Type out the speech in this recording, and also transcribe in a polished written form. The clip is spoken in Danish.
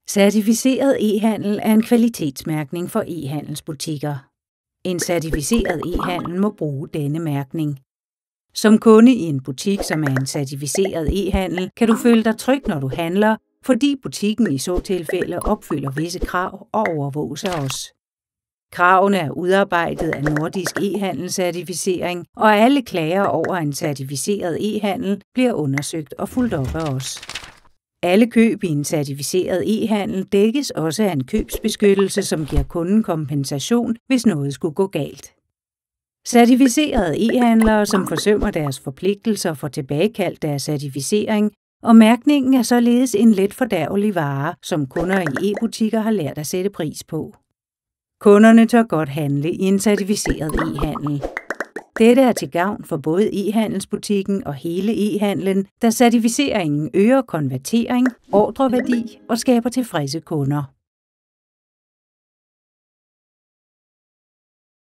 Certificeret e-handel er en kvalitetsmærkning for e-handelsbutikker. En certificeret e-handel må bruge denne mærkning. Som kunde i en butik, som er en certificeret e-handel, kan du føle dig tryg, når du handler, fordi butikken i så tilfælde opfylder visse krav og overvåges af os. Kravene er udarbejdet af Nordisk e-handelscertificering, og alle klager over en certificeret e-handel bliver undersøgt og fulgt op af os. Alle køb i en certificeret e-handel dækkes også af en købsbeskyttelse, som giver kunden kompensation, hvis noget skulle gå galt. Certificerede e-handlere, som forsømmer deres forpligtelser, får tilbagekaldt deres certificering, og mærkningen er således en let fordærvelig vare, som kunder i e-butikker har lært at sætte pris på. Kunderne tør godt handle i en certificeret e-handel. Dette er til gavn for både e-handelsbutikken og hele e-handlen, da certificeringen øger konvertering, ordreværdi og skaber tilfredse kunder.